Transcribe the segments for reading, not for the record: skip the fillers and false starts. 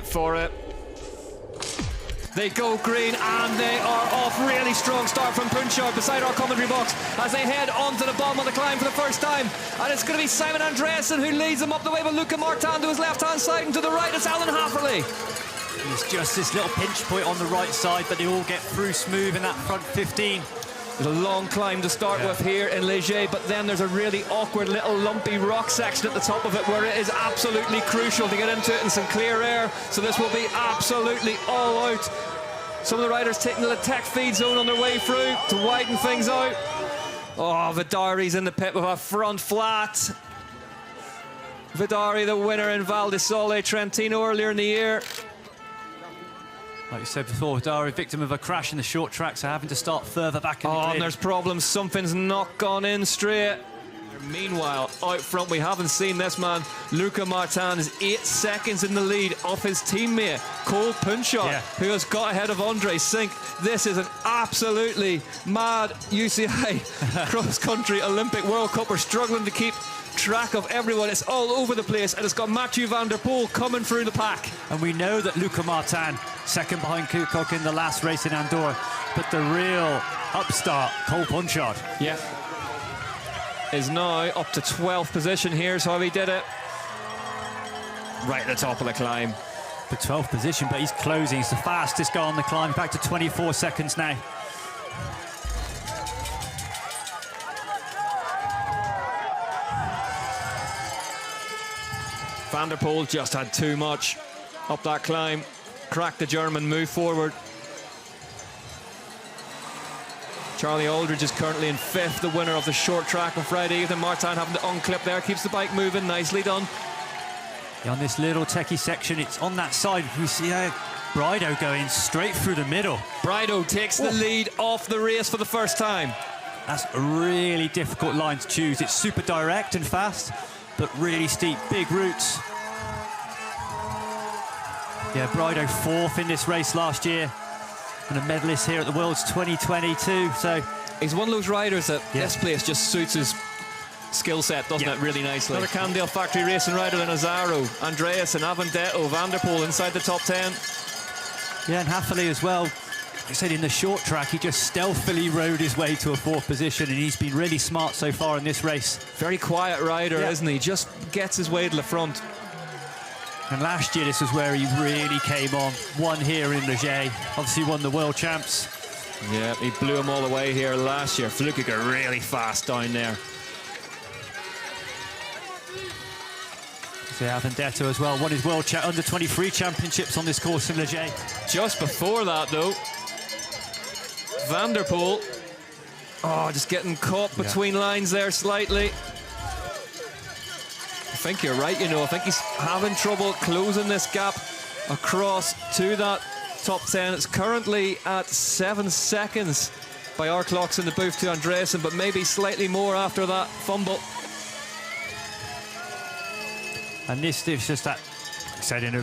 wait for it. They go green and they are off. Really strong start from Punchard beside our commentary box as they head onto the bottom of the climb for the first time. And it's going to be Simon Andreasen who leads them up the way with Luca Martin to his left-hand side, and to the right it's Alan Hafferley. It's just this little pinch point on the right side, but they all get through smooth in that front 15. There's a long climb to start with here in Léger, but then there's a really awkward little lumpy rock section at the top of it where it is absolutely crucial to get into it in some clear air. So this will be absolutely all out. Some of the riders taking the tech feed zone on their way through to widen things out. Oh, Vidari's in the pit with a front flat. Vidari, the winner in Val di Sole Trentino earlier in the year. Like you said before, Vidari, victim of a crash in the short track, so having to start further back in the grid. And there's problems. Something's not gone in straight. Meanwhile, out front, we haven't seen this man. Luca Martin is 8 seconds in the lead off his teammate, Cole Punchard, who has got ahead of Andre Sink. This is an absolutely mad UCI cross-country Olympic World Cup. We're struggling to keep track of everyone. It's all over the place, and it's got Mathieu van der Poel coming through the pack. And we know that Luca Martin, second behind Kook in the last race in Andorra, but the real upstart, Cole Punchard. Yeah. Is now up to 12th position. Here's how he did it. Right at the top of the climb. The 12th position, but he's closing. He's the fastest guy on the climb, back to 24 seconds now. Van der Poel just had too much up that climb. Cracked the German, move forward. Charlie Aldridge is currently in 5th, the winner of the short track on Friday evening. Martin having to unclip there, keeps the bike moving, nicely done. On this little techie section, it's on that side. We see Brido going straight through the middle. Brido takes the lead off the race for the first time. That's a really difficult line to choose. It's super direct and fast, but really steep, big routes. Yeah, Brido 4th in this race last year, and a medalist here at the Worlds 2022. So he's one of those riders that this place just suits his skill set, doesn't it, really nicely. Another Cannondale factory racing rider than Azaro, Andreasen, Avendetto, Van der Poel inside the top 10. Yeah, and Hafferley as well. Like I said, in the short track, he just stealthily rode his way to a 4th position, and he's been really smart so far in this race. Very quiet rider, isn't he? Just gets his way to the front. And last year, this was where he really came on. Won here in Léger. Obviously won the World Champs. Yeah, he blew him all the way here last year. Flukiger got really fast down there. So Avendetto as well won his World Under-23 Championships on this course in Léger. Just before that, though, Van der Poel, just getting caught between lines there slightly. I think you're right, you know. I think he's having trouble closing this gap across to that top 10. It's currently at 7 seconds by our clocks in the booth to Andreasen, but maybe slightly more after that fumble. And this is just that,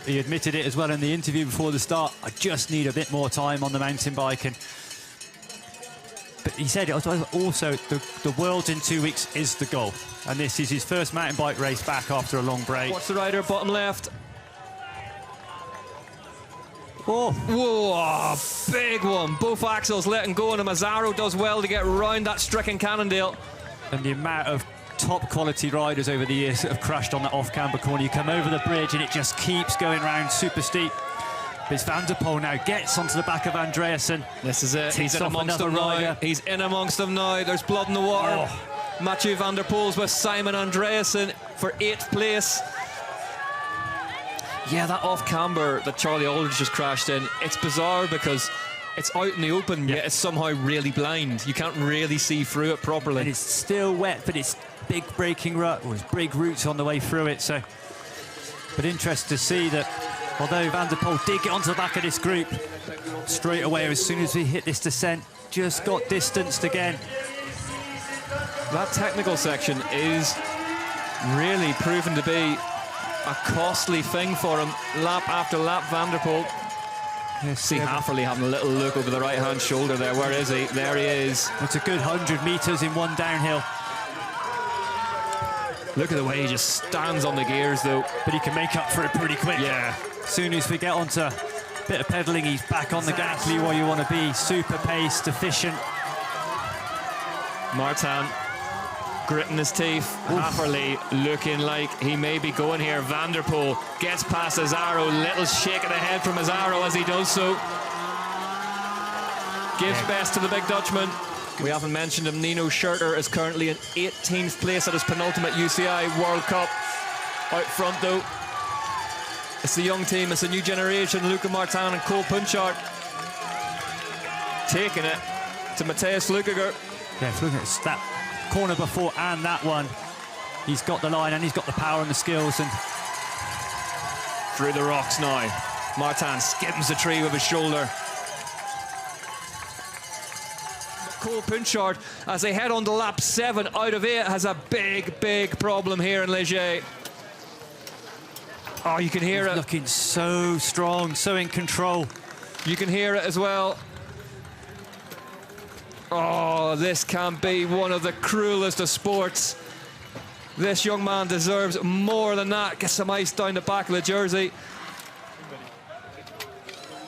he admitted it as well in the interview before the start, I just need a bit more time on the mountain bike. But he said also the Worlds in 2 weeks is the goal. And this is his first mountain bike race back after a long break. Watch the rider, bottom left. Oh. Whoa, big one. Both axles letting go, and Mazzaro does well to get round that stricken Cannondale. And the amount of top quality riders over the years that have crashed on that off-camber corner. You come over the bridge and it just keeps going round, super steep. But Van der Poel now gets onto the back of Andreasen. This is it. He's in amongst them now. He's in amongst them now. There's blood in the water. Mathieu van der Poel's with Simon Andreasen for 8th place. Yeah, that off-camber that Charlie Aldridge just crashed in, it's bizarre because it's out in the open, yet it's somehow really blind. You can't really see through it properly. And it's still wet, but it's big braking rut, or big roots on the way through it. So, but interesting to see that although Van der Poel did get onto the back of this group straight away as soon as we hit this descent, just got distanced again. That technical section is really proven to be a costly thing for him, lap after lap. Van der Poel. See Hafferley having a little look over the right-hand shoulder there. Where is he? There he is. It's a good 100 metres in one downhill. Look at the way he just stands on the gears, though. But he can make up for it pretty quick. Yeah. As soon as we get onto a bit of pedalling, he's back on the gas, where you want to be. Super paced, efficient. Martin gritting his teeth. Hafferly looking like he may be going here. Van der Poel gets past Azaro. Little shake of the head from Azaro as he does so. Gives best to the big Dutchman. We haven't mentioned him. Nino Schurter is currently in 18th place at his penultimate UCI World Cup. Out front though, it's the young team, it's a new generation. Luca Martin and Cole Punchart taking it to Matthias Flukiger. Yeah, Flukiger, that corner before and that one. He's got the line and he's got the power and the skills. And through the rocks now. Martin skims the tree with his shoulder. Cole Punchart, as they head on to lap 7 out of 8, has a big problem here in Leger. Oh, you can hear it. Looking so strong, so in control. You can hear it as well. Oh, this can be one of the cruelest of sports. This young man deserves more than that. Get some ice down the back of the jersey.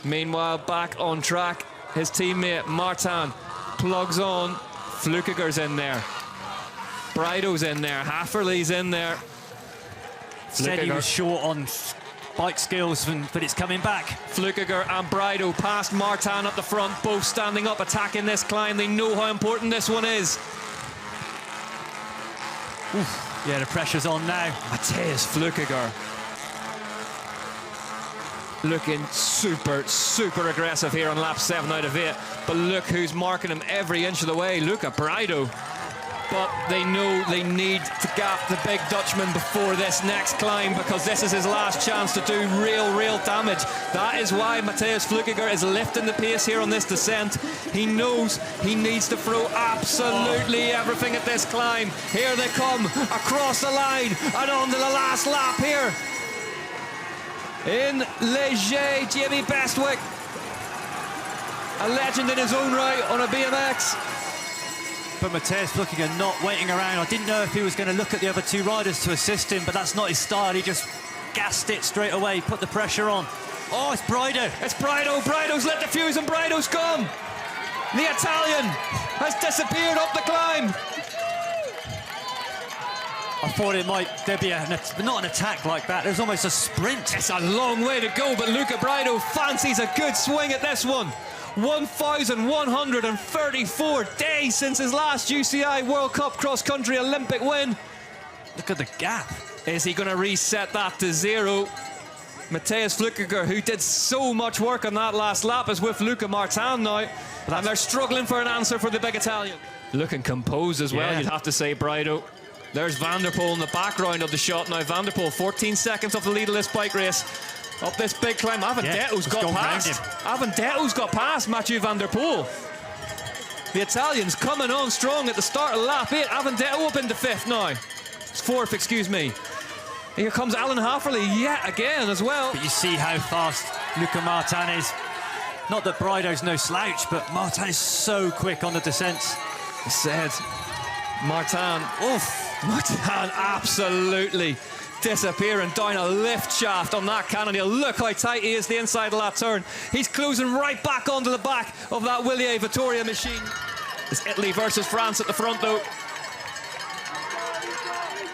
Meanwhile, back on track, his teammate Martin plugs on. Flukiger's in there. Brido's in there. Hafferly's in there. Said he was short on bike skills, but it's coming back. Flukiger and Brido past Martin up the front, both standing up, attacking this climb. They know how important this one is. Oof. Yeah, the pressure's on now. Matthias Flukiger looking super aggressive here on lap 7 out of 8. But look who's marking him every inch of the way. Look at Brido. But they know they need to gap the big Dutchman before this next climb, because this is his last chance to do real damage. That is why Matthias Flukiger is lifting the pace here on this descent. He knows he needs to throw absolutely everything at this climb. Here they come across the line and on to the last lap here in Leger. Jamie Bestwick, a legend in his own right on a BMX. But Matthias Flukiger not waiting around. I didn't know if he was going to look at the other two riders to assist him, but that's not his style. He just gassed it straight away, put the pressure on. Oh, it's Brido. It's Brido. Brido's lit the fuse and Brido's gone. The Italian has disappeared up the climb. I thought it might, there'd be not an attack like that. There's almost a sprint. It's a long way to go, but Luca Brido fancies a good swing at this one. 1,134 days since his last UCI World Cup cross-country Olympic win. Look at the gap. Is he going to reset that to 0? Matthias Flukiger, who did so much work on that last lap, is with Luca Martin now. And they're struggling for an answer for the big Italian. Looking composed as well, you'd have to say, Brido. There's Van der Poel in the background of the shot now. Van der Poel, 14 seconds off the lead of this bike race. Up this big climb, Avendetto's got past. Avendetto's got past Mathieu Van der Poel. The Italians coming on strong at the start of lap 8. Avendetto up into 5th now. It's 4th, excuse me. Here comes Alan Hafferly yet again as well. But you see how fast Luca Martin is. Not that Brido's no slouch, but Martin is so quick on the descents. I said, Martin absolutely disappearing down a lift shaft on that Cannondale. Look how tight he is the inside of that turn. He's closing right back onto the back of that Willier Vittoria machine. It's Italy versus France at the front though.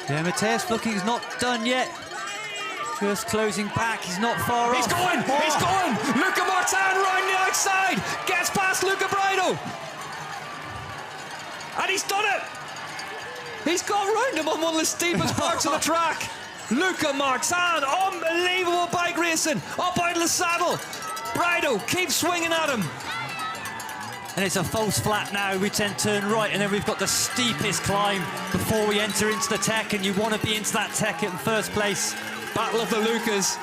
Yeah, Matthias Flukiger's not done yet. Just closing back, he's not far off. He's going! Luca Martin round the outside, gets past Luca Brido. And he's done it! He's got round him on one of the steepest parts of the track. Luca Martin, unbelievable bike racing, up out of the saddle. Brido keeps swinging at him. And it's a false flat now. We turn right, and then we've got the steepest climb before we enter into the tech, and you want to be into that tech in first place. Battle of the Lucas.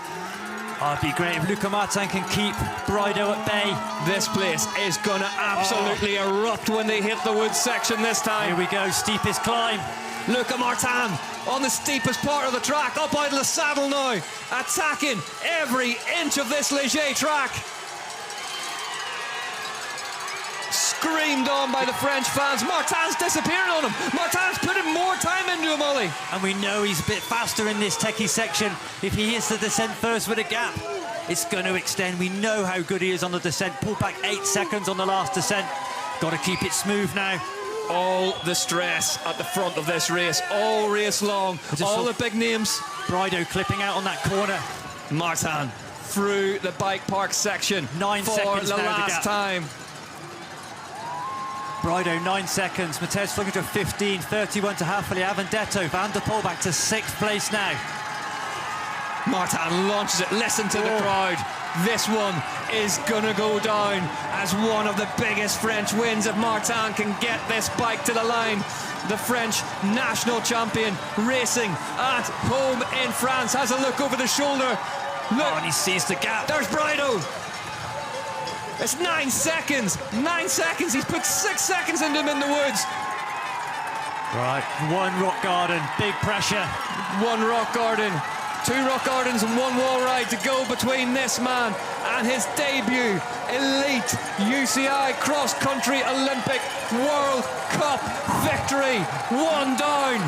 Oh, it'd be great if Luca Martin can keep Brido at bay. This place is going to absolutely erupt when they hit the woods section this time. Here we go, steepest climb. Luca Martin on the steepest part of the track, up out of the saddle now, attacking every inch of this Leger track. screamed on by the French fans. Martin's disappearing on him. Martin's putting more time into him, Ollie. And we know he's a bit faster in this techie section. If he hits the descent first with a gap, it's going to extend. We know how good he is on the descent. Pulled back 8 seconds on the last descent. Got to keep it smooth now. All the stress at the front of this race, all race long, all the big names. Brido clipping out on that corner. Martin through the bike park section 9 for seconds the now, last time. Brido 9 seconds. Mathias Flückiger 15, 31 to Haffley. Avendetto, Van der Poel back to 6th place now. Martin launches it. Listen to the crowd. This one is gonna go down as one of the biggest French wins if Martin can get this bike to the line. The French national champion racing at home in France has a look over the shoulder. Look, and he sees the gap. There's Brido. It's 9 seconds. 9 seconds. He's put 6 seconds into him in the woods. Right, 1 rock garden, big pressure. 1 rock garden. 2 rock gardens and 1 wall ride to go between this man and his debut elite UCI cross-country Olympic World Cup victory. 1 down.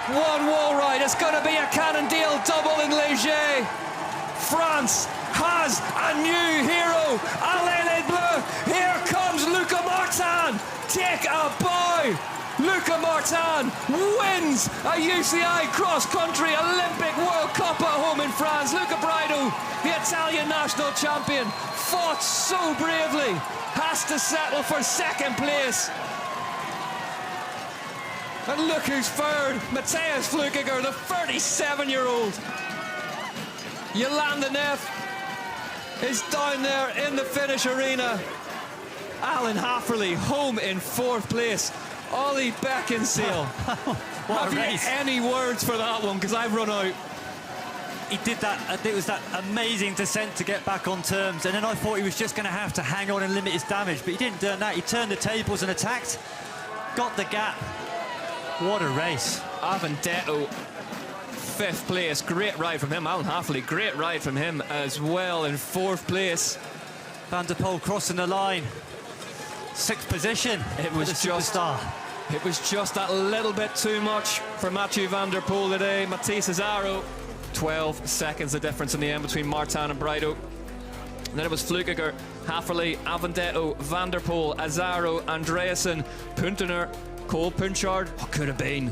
1 wall ride. It's going to be a Cannondale double in Léger. France has a new hero. Alain Les Bleus. Here comes Luca Martin. Take a bow. Luca Martin wins a UCI cross-country Olympic World Cup at home in France. Luca Brido, the Italian national champion, fought so bravely, has to settle for 2nd place. And look who's third, Mathias Flückiger, the 37-year-old. Yolanda Neff is down there in the finish arena. Alan Hafferley home in 4th place. Ollie Beckinsale. Have you any words for that one? Because I've run out. He did that. It was that amazing descent to get back on terms, and then I thought he was just going to have to hang on and limit his damage, but he didn't do that. He turned the tables and attacked, got the gap. What a race. Avendetto, 5th place. Great ride from him. Alan Hafferley, great ride from him as well in 4th place. Van der Poel crossing the line. 6th position. It was just that little bit too much for Mathieu Van der Poel today. Matisse Azaro, 12 seconds the difference in the end between Martin and Brido. And then it was Flückiger, Hafferley, Avendetto, Van der Poel, Azaro, Andreasen, Puntener, Cole Punchard. What could have been?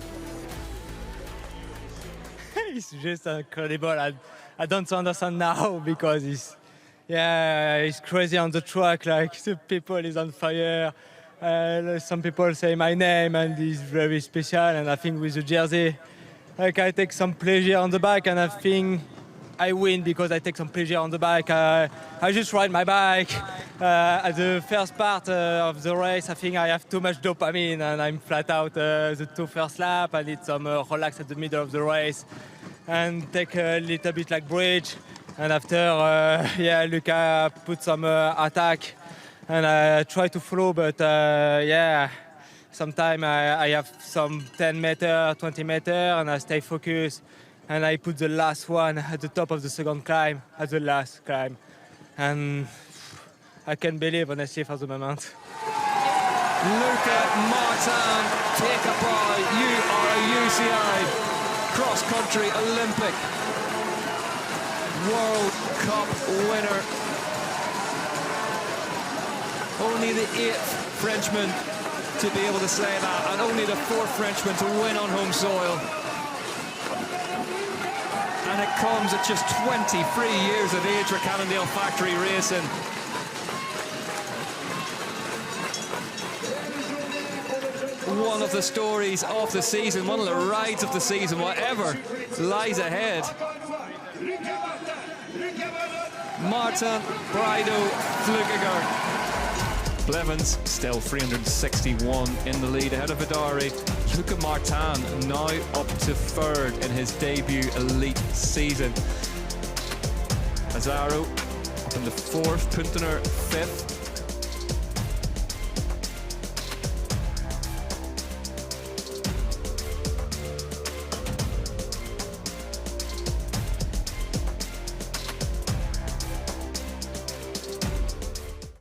It's just incredible. I don't understand now because it's crazy on the track. Like the people is on fire. Some people say my name, and it's very special. And I think with the jersey, like I take some pleasure on the bike, and I think I win because I take some pleasure on the bike. I just ride my bike. At the first part of the race, I think I have too much dopamine, and I'm flat out the 2 first lap. I need some relax at the middle of the race, and take a little bit like bridge. And after, Luca put some attack, and I try to follow, but sometimes I have some 10 meter, 20 meter, and I stay focused, and I put the last one at the top of the 2nd climb, at the last climb, and I can't believe, honestly, for the moment. Luca Martin, take a bow. You are a UCI cross-country Olympic World Cup winner. Only the 8th Frenchman to be able to say that, and only the 4th Frenchman to win on home soil. And it comes at just 23 years of age for Cannondale Factory Racing. One of the stories of the season, one of the rides of the season, whatever lies ahead. Martin, Brido, Flückiger. Blevins still 361 in the lead ahead of Vidari. Luca Martin now up to 3rd in his debut elite season. Azaro up in the 4th, Puntener 5th.